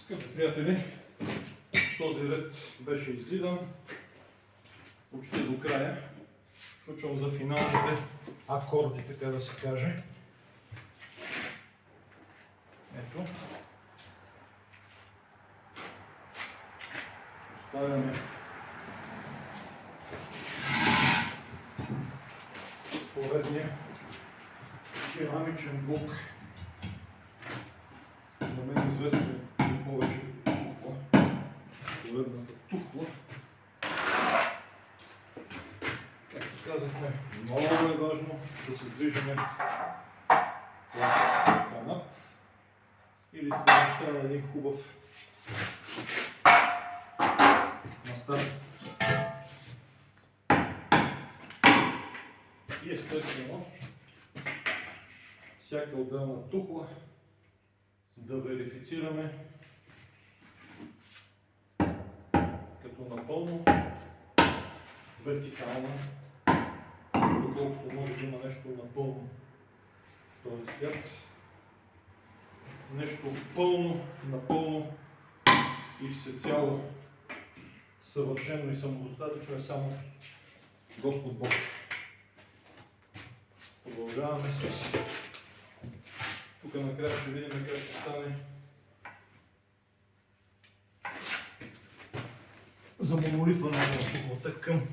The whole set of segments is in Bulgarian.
Скъпи приятели, този ред беше иззидан почти до края. Включвам за финалните акорди, така да се каже. Ето. Оставяме поредния керамичен блок. На мен известен повече тухла. Поредната тухла. Както казахме, много е важно да се движиме по канап или с помощта на един хубав мастар. И естествено, всяка отделна тухла да верифицираме като напълно вертикална, доколкото може да има нещо напълно в този свят. Нещо пълно, напълно и всецяло съвършено и самодостатъчно е само Господ Бог. Продължаваме с... Тук накрая ще видим как ще стане за монолитване на тухлата към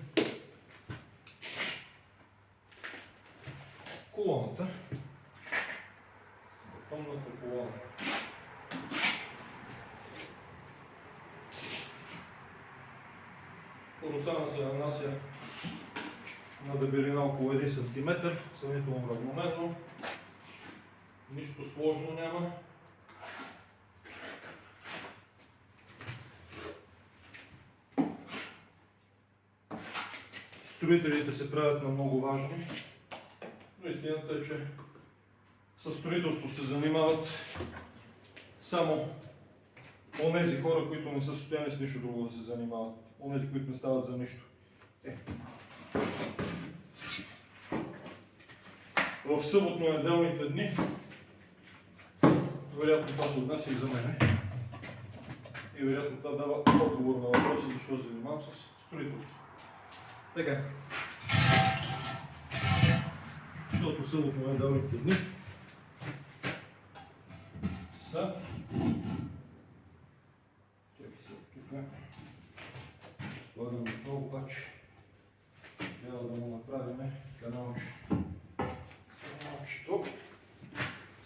колоната. Бетонната колона. Поросана се нанася на дебелина около 1 см, сравнително равномерно. Нищо сложно няма. Строителите се правят на много важни, но истината е, че със строителство се занимават само онези хора, които не са в състояние с нищо друго да се занимават. Онези, които не стават за нищо. В съботно-неделните дни, вероятно това се отнася и за мен. И вероятно това дава отговор на въпроса, защо се занимавам с строителство. Така. Защото съботно-неделните дни са... Чакай се, тук слагаме това, обаче трябва да му направим каналче. Каналчето.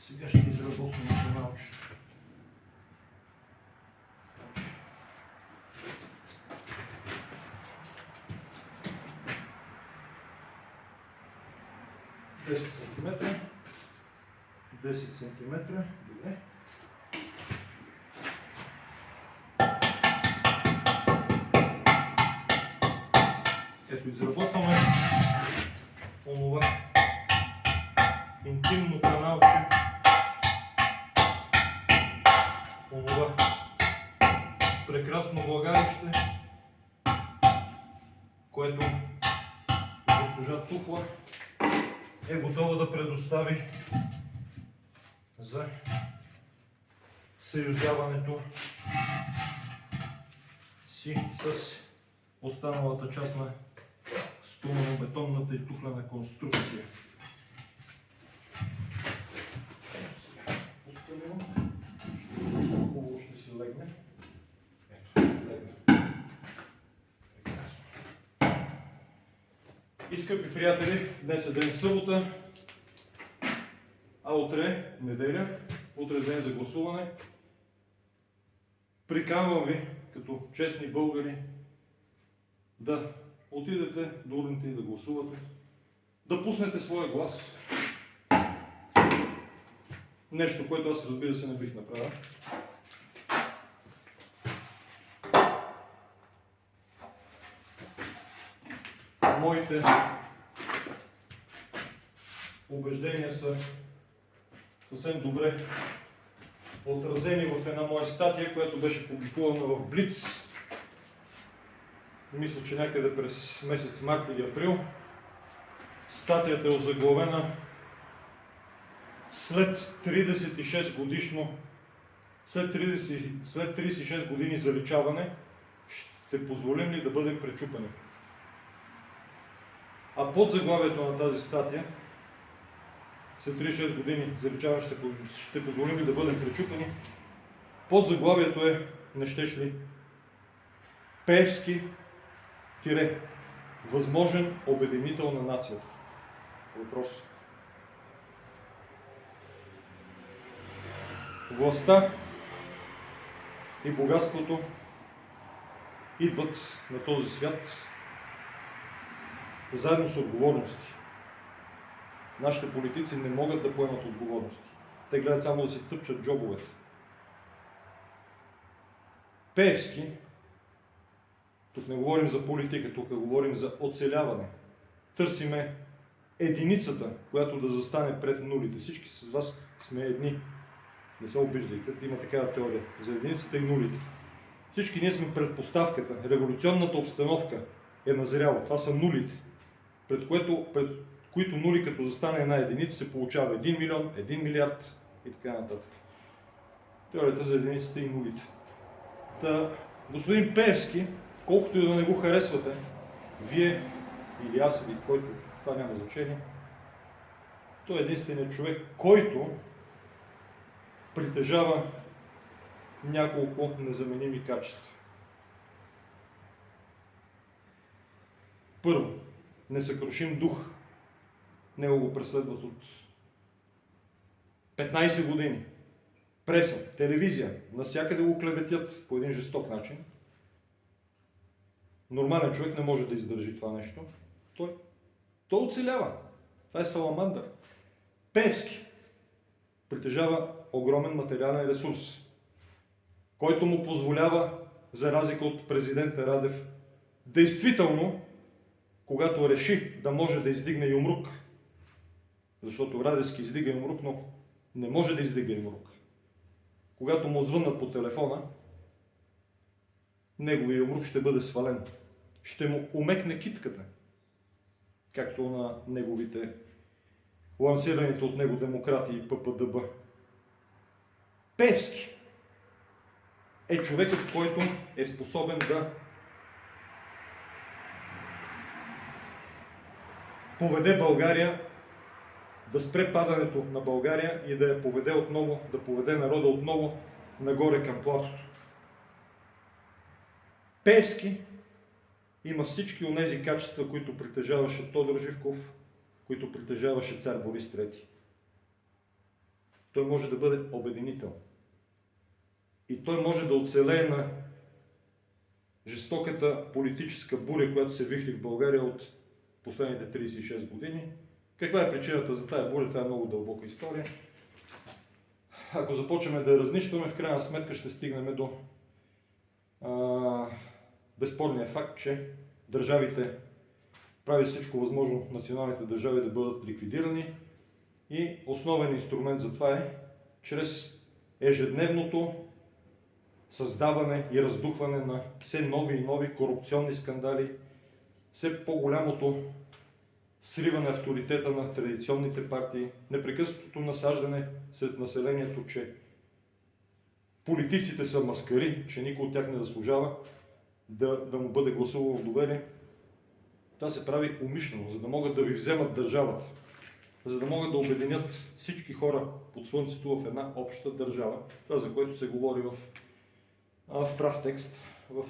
Сега ще изработим каналче. 10 см. 10 см. Добре. Ето, изработваме онова интимно каналче, онова прекрасно влагалище, което госпожа Тухла е готова да предостави за съюзяването си с останалата част на стомано-бетонната и тухлена конструкция. Пускаме го. Хубаво ще си легне. Ето, легне. Прекрасно. И, скъпи приятели, днес е ден събота, а утре е неделя. Утре е ден за гласуване. Приканвам ви, като честни българи, да отидете до урните и да гласувате, да пуснете своя глас. Нещо, което аз, разбира се, не бих направил. Моите убеждения са съвсем добре отразени в една моя статия, която беше публикувана в Блиц. Мисля, че някъде през месец март или април. Статията е озаглавена "След 36 годишно след 36 години заличаване, ще позволим ли да бъдем пречупани? А под заглавието на тази статия, след 36 години заличаване, ще позволим ли да бъдем пречупани, под заглавието е, не щеш ли, Пеевски възможен обединител на нацията. Въпрос. Властта и богатството идват на този свят заедно с отговорности. Нашите политици не могат да поемат отговорности. Те гледат само да си тъпчат джобовете. Пеевски, тук не говорим за политика, тук говорим за оцеляване. Търсиме единицата, която да застане пред нулите. Всички с вас сме едни. Не се обиждайте, има такава теория за единицата и нулите. Всички ние сме предпоставката. Революционната обстановка е назряла. Това са нулите, пред които нули, като застане една единица, се получава 1 милион, 1 милиард и така нататък. Теорията за единицата и нулите. Господин Пеевски, колкото и да не го харесвате, вие или аз, или който, това няма значение, той е единственият човек, който притежава няколко незаменими качества. Първо, несъкрушим дух. Него го преследват от 15 години. Преса, телевизия, навсякъде го клеветят по един жесток начин. Нормален човек не може да издържи това нещо. Той оцелява. Това е саламандър. Пеевски притежава огромен материален ресурс, който му позволява, за разлика от президента Радев, действително, когато реши да може да издигне юмрук, защото Радевски издига юмрук, но не може да издига юмрук. Когато му звъннат по телефона, неговия юмрук ще бъде свален. Ще му умекне китката, както на неговите лансираните от него демократи и ППДБ. Пеевски е човекът, който е способен да поведе България, да спре падането на България и да я поведе отново, да поведе народа отново нагоре към платото. Пеевски има всички онези качества, които притежаваше Тодор Живков, които притежаваше цар Борис III. Той може да бъде обединител. И той може да оцелее на жестоката политическа буря, която се вихри в България от последните 36 години. Каква е причината за тая буря? Това е много дълбока история. Ако започнем да я разнищваме, в крайна сметка ще стигнем до безспорния факт, че държавите прави всичко възможно националните държави да бъдат ликвидирани и основен инструмент за това е чрез ежедневното създаване и раздухване на все нови и нови корупционни скандали, все по-голямото сриване авторитета на традиционните партии, непрекъснатото насаждане сред населението, че политиците са маскари, че никой от тях не заслужава да му бъде гласувало в доверие. Това се прави умишлено, за да могат да ви вземат държавата, за да могат да обединят всички хора под слънцето в една обща държава. Това, за което се говори в прав текст в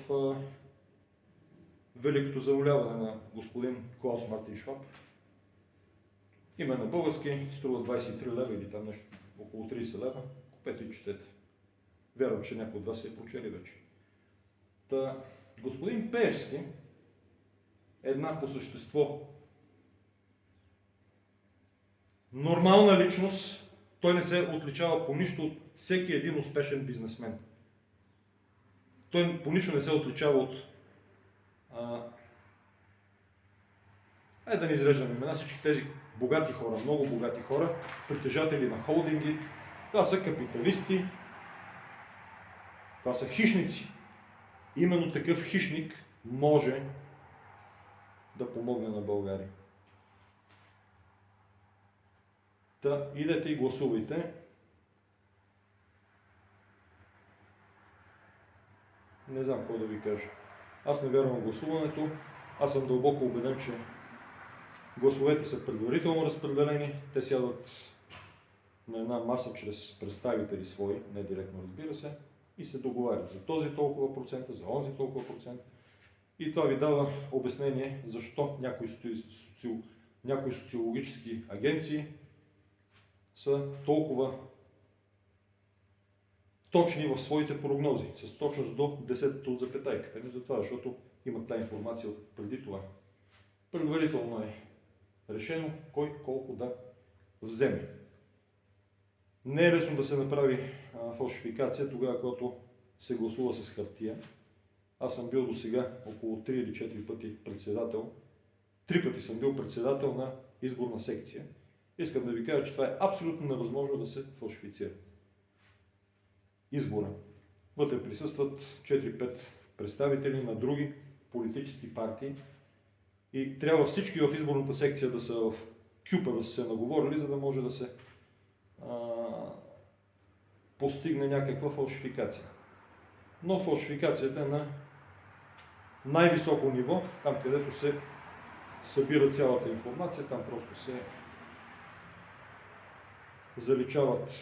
Великото заволяване на господин Клаус Мартин Шваб. Име на български, струва 23 лева или там нещо, около 30 лева. Купете и четете. Вярвам, че някой от вас е прочели вече. Господин Пеевски е една по същество нормална личност. Той не се отличава по нищо от всеки един успешен бизнесмен. Той по нищо не се отличава от да не изреждаме имена, всички тези богати хора, много богати хора, притежатели на холдинги. Това са капиталисти, това са хищници. Именно такъв хищник може да помогне на България. Идете и гласувайте. не знам какво да ви кажа. Аз не вярвам в гласуването. Аз съм дълбоко убеден, че гласовете са предварително разпределени. Те сядат на една маса чрез представители свои, не директно разбира се, и се договарят за този толкова процента, за онзи толкова процент. И това ви дава обяснение защо някои социологически агенции са толкова точни в своите прогнози, с точност до 10-та от запетайката. Не затова, защото имат тази информация преди това. Предварително е решено кой колко да вземе. Не е лесно да се направи фалшификация тогава, когато се гласува с хартия. Аз съм бил до сега около 3 или 4 пъти председател. 3 пъти съм бил председател на изборна секция. Искам да ви кажа, че това е абсолютно невъзможно да се фалшифицира. Избора. Вътре присъстват 4-5 представители на други политически партии и трябва всички в изборната секция да са в кюпа, да са се наговорили, за да може да се постигне някаква фалшификация. Но фалшификацията е на най-високо ниво, там където се събира цялата информация, там просто се заличават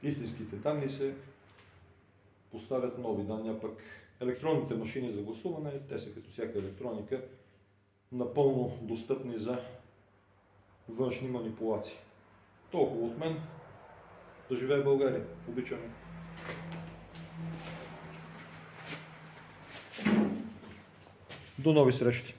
истинските данни, се поставят нови данни, а пък електронните машини за гласуване, те са като всяка електроника, напълно достъпни за външни манипулации. Толкова от мен. Да живее България. Обичаме. До нови срещи!